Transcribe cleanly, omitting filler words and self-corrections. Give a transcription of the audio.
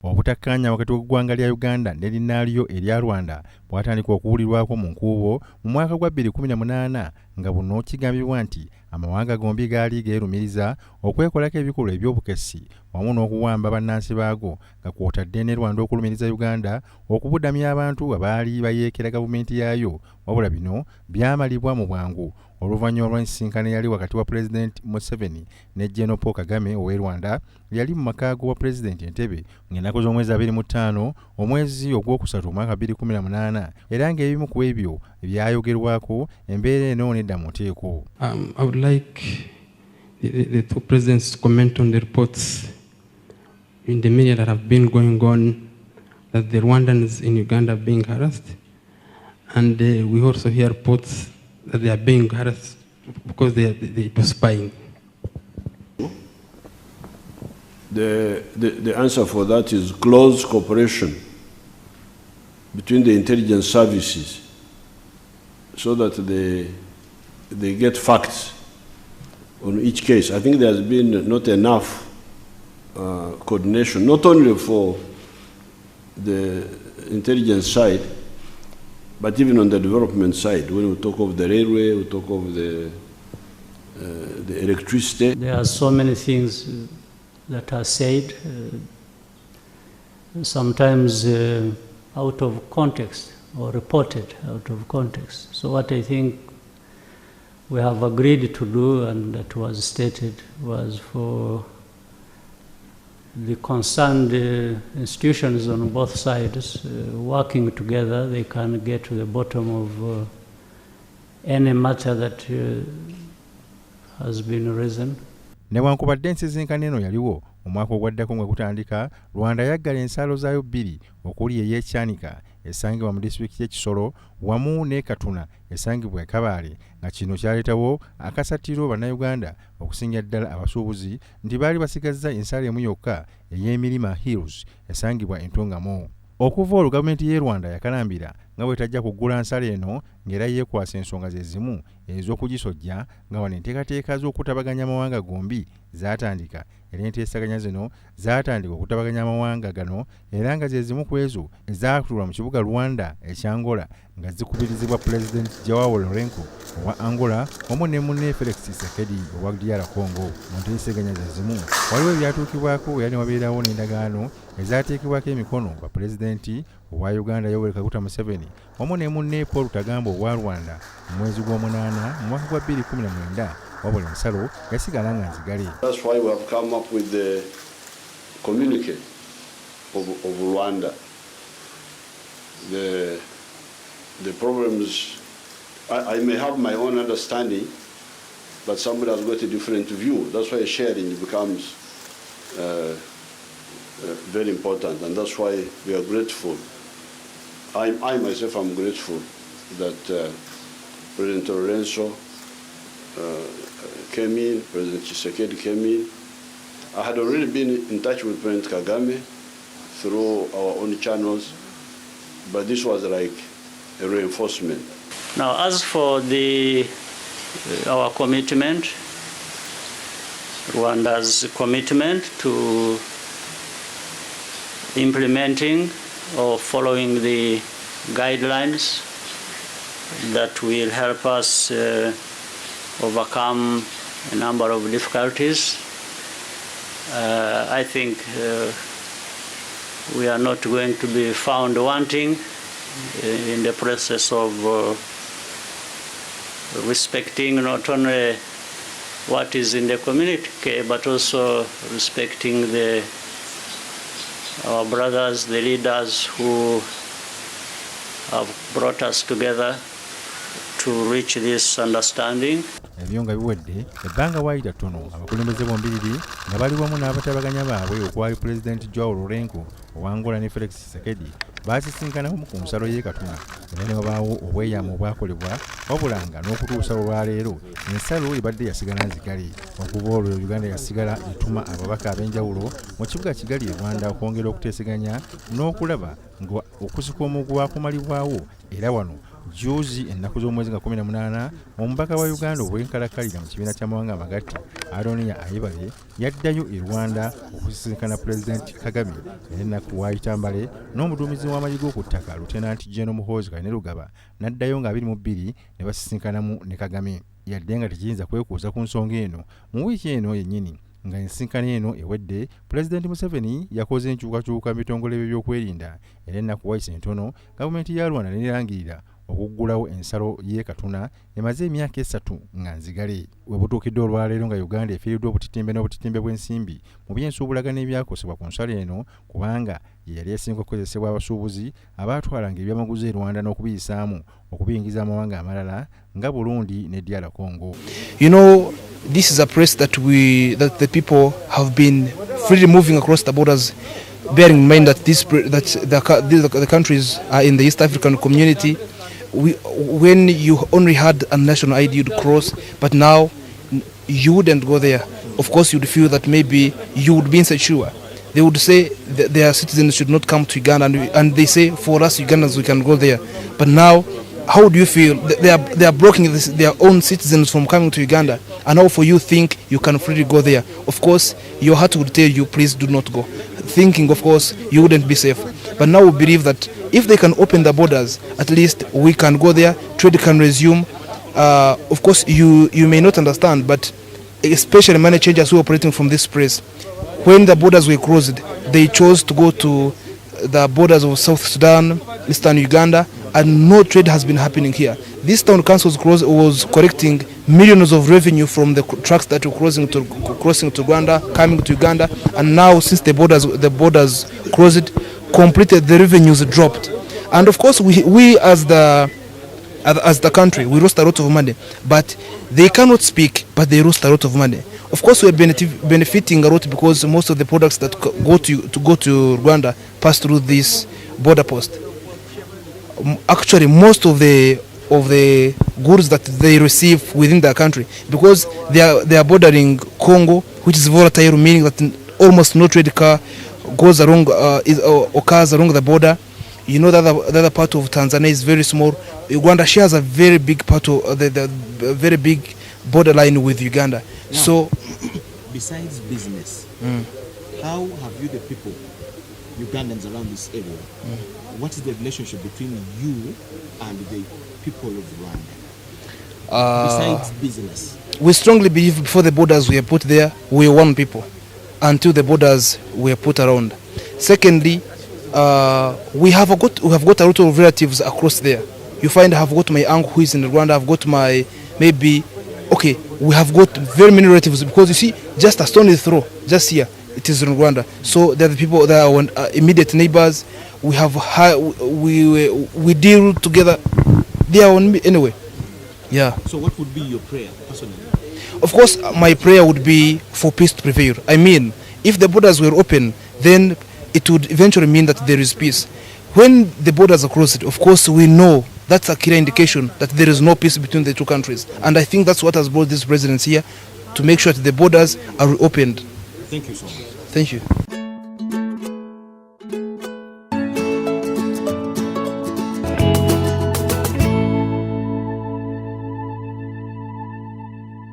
Obutakkaanya wakati w'eggwanga lya Uganda ne linnaalyo erya Rwanda bwatandika okuwulirwako mu nkuubo mu mwaka gwa 2018 nga buno kigambibwa nti amawanga gombi gaali geerumiriza okwekolako ebikolwa eby'obukessi wamu n'okuwamba bannansi baago nga kw'otadde ne Rwanda okulumiriza Uganda okubudamya abantu abaali bayeekera gavumenti yaayo wabula bino byamalibwa mu bwangu oluvannyuma lw'ensisinkano yali wakati wa Pulezidenti Museveni ne General Paul Kagame ow'e Rwanda yali mu makaago wa Pulezidenti Entebbe ng'ennaku z'omwezi 25 omwezi ogwokusatu omwaka 2018 era ng'ebimu ku ebyo byayogerwako embeera eno nedda mu nteeko. I would like the two presidents to comment on the reports in the media that have been going on that the Rwandans in Uganda are being harassed, and we also hear reports that they are being harassed because they do spying. The answer for that is close cooperation between the intelligence services so that they get facts on each case. I think there has been not enough coordination, not only for the intelligence side, but even on the development side. When we talk of the railway, we talk of the electricity. There are so many things that are said, sometimes out of context or reported out of context. So what I think we have agreed to do, and that was stated, was for the concerned institutions on both sides working together, they can get to the bottom of any matter that has been risen. Newankubadde ensisinkano eno yaliwo omwaka ogwaddako nga gutandika, Rwanda yaggala ensalo zaayo bbiri okuli ey'Ekyanika esangibwa mu disitulikiti y'Ekisoro wamu ne Katuna esangibwa e Kabaale, nga kino kyaleetawo akasatiro bannayuganda okusinga ddala abasuubuzi nti baali basigazza ensalo emu yokka ey'Emirima Hills esangibwa Entongamo. Okuva olwo gavumenti y'e Rwanda yakalambira nga bwe tajja kuggula nsalo eno ng'era yeekwasa ensonga ze zimu ez'okugisojja nga wano enteekateeka z'okutabaganya amawanga gombi zaatandika era enteesaganya zino zaatandika okutabaganya amawanga gano era nga ze zimu ku ezo ezaatulwa mu kibuga Rwanda eky'Angola nga zikubirizibwa Pulezidenti Joao Lourenco owa Angola wamu ne munne Felix Tshisekedi owa DR Congo. Mu nteesaganya ze zimu waliwo ebyatuukibwako era ne wabeerawo n'endagaano ezaateekebwako emikono ba Pulezidenti owa Uganda Yoweri Kaguta Museveni wamu ne munne Paul Kagame owa Rwanda mu mwezi gw'omunaana mu mwaka gwa 2019 wabula ensalo yasigala nga nzigale. That's why we have come up with the communique of Rwanda. The problems, I may have my own understanding, but somebody has got a different view. That's why sharing becomes very important, and that's why we are grateful. I myself am grateful that President Lorenzo came in, President Tshisekedi came in. I had already been in touch with President Kagame through our own channels, but this was like a reinforcement. Now, as for our commitment, Rwanda's commitment to implementing or following the guidelines that will help us overcome a number of difficulties, I think we are not going to be found wanting in the process of respecting not only what is in the communique, but also respecting our brothers, the leaders who have brought us together to reach this understanding. Ebyo nga biwedde ebbanga waayita ttono abakulembeze bombiriri nga bali wamu n'abatabaganya baabwe okwali Pulezidenti Joao Lourenco owa Angola ne Felix Tshisekedi baasisinkanamu ku nsalo y'e Katuna era ne wabaawo obweyamo obwakolebwa wabula nga n'okutuusa olwaleero ensalo ebadde yasigala nzigale. Okuva olwo Uganda yasigala etuma ababaka ab'enjawulo mu kibuga Kigali e Rwanda okwongera okuteeseganya n'okulaba nga okusika omugwa kumalibwawo era wano juzi ennaku z'omwezi nga 18 omubaka wa Uganda obwenkalakalira mu kibiina ky'amawanga amagatte Ayebare yaddayo e Rwanda okusisinkana Pulezidenti Kagame ennaku waayitambale n'omuduumizi w'amagye g'oku ttaka Lieutenant General Muhoozi Kainerugaba n'addayo nga 22 ne basisinkanamu ne Kagame yadde nga tekiyinza kwekuuza ku nsonga eno mu wiiki eno yennyini nga ensinkano eno ewedde Pulezidenti Museveni yakoze enkyukakyuka mu bitongole by'ebyokwerinda era ennaku wayise entono gavumenti ya Rwanda n'erangirira okuggulawo ensalo y'e Katuna emaze emyaka esatu nga nzigale. We butuukidde olwaleero nga Uganda efiiriddwa obutitimbe n'obutitimbe bw'ensimbi mu byensuubulagano ebyakosebwa ku nsalo eno kubanga ye yali esinga okukozesebwa abasuubuzi abaatwalanga ebyamaguzi e Rwanda n'okubiyisaamu okubiyingiza amawanga amalala nga Burundi ne DR Congo. You know, this is a place that the people have been freely moving across the borders, bearing in mind that the countries are in the East African community. When you only had a national ID, you'd cross, but now you wouldn't go there. Of course, you'd feel that maybe you would be insecure. They would say that their citizens should not come to Uganda, and they say for us Ugandans we can go there. But now, how do you feel? They are blocking their own citizens from coming to Uganda, and how for you think you can freely go there? Of course, your heart would tell you, please do not go. Thinking, of course, you wouldn't be safe. But now we believe that if they can open the borders, at least we can go there, trade can resume. Of course, you may not understand, but especially money changers who are operating from this place, when the borders were closed, they chose to go to the borders of South Sudan, Eastern Uganda, and no trade has been happening here. This town council was collecting millions of revenue from the trucks that were crossing to Rwanda, coming to Uganda, and now since the borders closed, completely the revenues dropped. And of course, we as the country, we lost a lot of money, but they cannot speak, but they lost a lot of money. Of course, we're benefiting a lot because most of the products that go to Rwanda pass through this border post. Actually, most of the goods that they receive within their country, because they are bordering Congo, which is volatile, meaning that almost no trade car goes along or cars along the border. You know that the other part of Tanzania is very small. Uganda shares a very big part of the very big borderline with Uganda. Now, so, besides business, how have you, the people, Ugandans around this area, what is the relationship between you and the people of Rwanda? Besides business, we strongly believe before the borders were put there, we were one people until the borders were put around. Secondly, we have got a lot of relatives across there. You find I have got my uncle who is in Rwanda. I've got my we have got very many relatives, because you see, just a stone's throw, just here, it is in Rwanda. So there are the people that are our immediate neighbors. We have we deal together. They are on me anyway. Yeah. So what would be your prayer personally? Of course, my prayer would be for peace to prevail. I mean, if the borders were open, then it would eventually mean that there is peace. When the borders are closed, of course, we know that's a clear indication that there is no peace between the two countries. And I think that's what has brought this president here, to make sure that the borders are reopened. Thank you so much. Thank you.